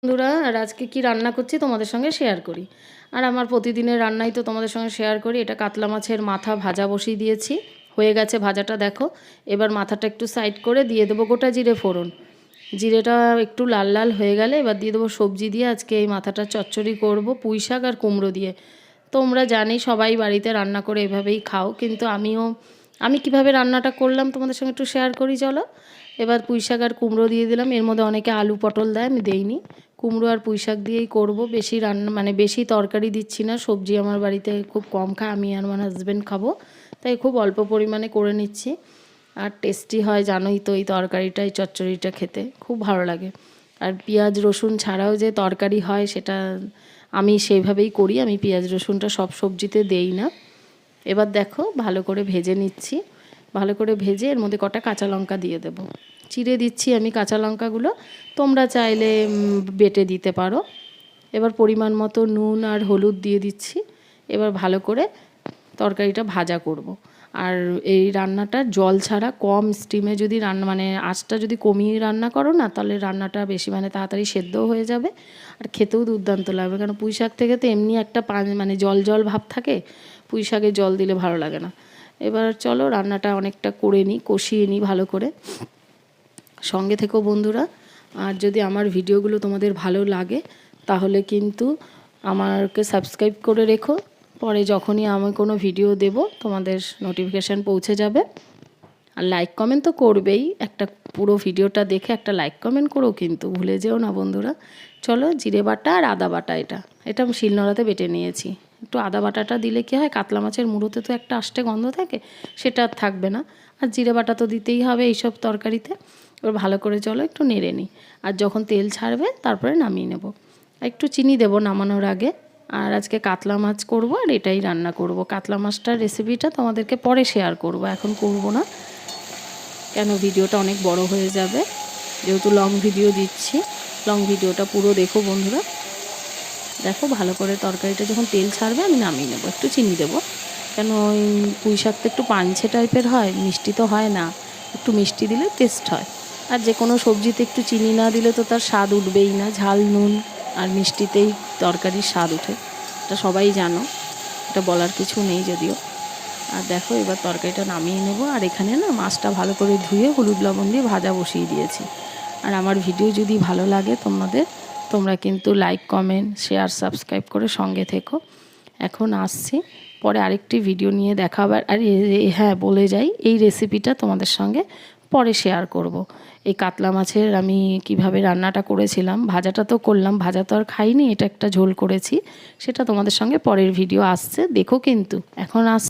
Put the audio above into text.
বন্ধুরা, আর আজকে কি রান্না করছি তোমাদের সঙ্গে শেয়ার করি। আর আমার প্রতিদিনের রান্নাই তো তোমাদের সঙ্গে শেয়ার করি। এটা কাতলা মাছের মাথা ভাজা বসিয়ে দিয়েছি, হয়ে গেছে ভাজাটা দেখো। এবার মাথাটা একটু সাইড করে দিয়ে দেবো গোটা জিরে ফোড়ন। জিরেটা একটু লাল লাল হয়ে গেলে এবার দিয়ে দেবো সবজি দিয়ে। আজকে এই মাথাটা চচ্চড়ি করব পুঁই শাক আর কুমড়ো দিয়ে। তোমরা জানি সবাই বাড়িতে রান্না করে এভাবেই খাও, কিন্তু আমি কিভাবে রান্নাটা করলাম তোমাদের সঙ্গে একটু শেয়ার করি চলো। এবার পুঁই শাক আর কুমড়ো দিয়ে দিলাম। এর মধ্যে অনেকে আলু পটল দেয়, আমি দেইনি। কুমড়ো আর পুঁই শাক দিয়েই করব। বেশি রান্না মানে বেশি তরকারি দিচ্ছি না। সবজি আমার বাড়িতে খুব কম খায়, আমি আর আমার হাজব্যান্ড খাবো, তাই খুব অল্প পরিমাণে করে নিচ্ছি। আর টেস্টি হয় জানোই তো, এই তরকারিটা এই চচ্চড়িটা খেতে খুব ভালো লাগে। আর পেঁয়াজ রসুন ছাড়াও যে তরকারি হয় সেটা আমি সেইভাবেই করি। আমি পেঁয়াজ রসুনটা সব সবজিতে দেই না। এবার দেখো ভালো করে ভেজে নিচ্ছি। ভালো করে ভেজে এর মধ্যে কটা কাঁচা লঙ্কা দিয়ে দেবো। চিড়ে দিচ্ছি আমি কাঁচা লঙ্কাগুলো, তোমরা চাইলে বেটে দিতে পারো। এবার পরিমাণ মতো নুন আর হলুদ দিয়ে দিচ্ছি। এবার ভালো করে তরকারিটা ভাজা করব। আর এই রান্নাটা জল ছাড়া কম স্টিমে যদি রান্না মানে আঁচটা যদি কমিয়ে রান্না করো না, তাহলে রান্নাটা বেশি মানে তাড়াতাড়ি সেদ্ধও হয়ে যাবে আর খেতেও দুর্দান্ত লাগবে। কারণ পুঁই শাক থেকে তো এমনি একটা মানে জল জল ভাব থাকে, পুঁই শাকে জল দিলে ভালো লাগে না। এবার চলো রান্নাটা অনেকটা করে নিই, কষিয়ে নিই ভালো করে। সঙ্গে থেকো বন্ধুরা। আর যদি আমার ভিডিওগুলো তোমাদের ভালো লাগে তাহলে কিন্তু আমাকে সাবস্ক্রাইব করে রেখো। পরে যখনই আমি কোনো ভিডিও দেব তোমাদের নোটিফিকেশান পৌঁছে যাবে। আর লাইক কমেন্ট তো করবেই, একটা পুরো ভিডিওটা দেখে একটা লাইক কমেন্ট করো কিন্তু ভুলে যেও না বন্ধুরা। চলো জিরে বাটা আর আদা বাটা, এটা আমি শিলনোড়াতে বেটে নিয়েছি। একটু আদা বাটাটা দিলে কী হয়, কাতলা মাছের মুড়োতে তো একটা আষ্টে গন্ধ থাকে, সেটা আর থাকবে না। আর জিরে বাটা তো দিতেই হবে এইসব তরকারিতে। এবার ভালো করে চলো একটু নেড়ে নিই। আর যখন তেল ছাড়বে তারপরে নামিয়ে নেব। একটু চিনি দেবো নামানোর আগে। আর আজকে কাতলা মাছ করব আর এটাই রান্না করব। কাতলা মাছটার রেসিপিটা তোমাদেরকে পরে শেয়ার করব, এখন করব না, কেন ভিডিওটা অনেক বড় হয়ে যাবে। যেহেতু লং ভিডিও দিচ্ছি, লং ভিডিওটা পুরো দেখো বন্ধুরা। দেখো ভালো করে তরকারিটা যখন তেল ছাড়বে আমি নামিয়ে নেব। একটু চিনি দেবো, কেন ওই পুঁই শাক তো একটু পাঞ্ছে টাইপের হয়, মিষ্টি তো হয় না। একটু মিষ্টি দিলে টেস্ট হয়। আর যে কোনো সবজিতে একটু চিনি না দিলে তো তার স্বাদ উঠবেই না। ঝাল নুন আর মিষ্টিতেই তরকারির স্বাদ ওঠে, এটা সবাই জানো, এটা বলার কিছু নেই যদিও। আর দেখো এবার তরকারিটা নামিয়ে নেব। আর এখানে না মাছটা ভালো করে ধুয়ে হলুদ লবণ দিয়ে ভাজা বসিয়ে দিয়েছি। আর আমার ভিডিও যদি ভালো লাগে তোমরা কিন্তু লাইক কমেন্ট শেয়ার সাবস্ক্রাইব করে সঙ্গে থেকো। এখন আসছি, পরে আরেকটি ভিডিও নিয়ে দেখা হবে। আর হ্যাঁ বলে যাই, এই রেসিপিটা তোমাদের সঙ্গে পরে শেয়ার করব। এই কাতলা মাছের আমি কিভাবে রান্নাটা করেছিলাম, ভাজাটা তো করলাম, ভাজা তো আর খাইনি, এটা একটা ঝোল করেছি, সেটা তোমাদের সঙ্গে পরের ভিডিও আসছে, দেখো কিন্তু। এখন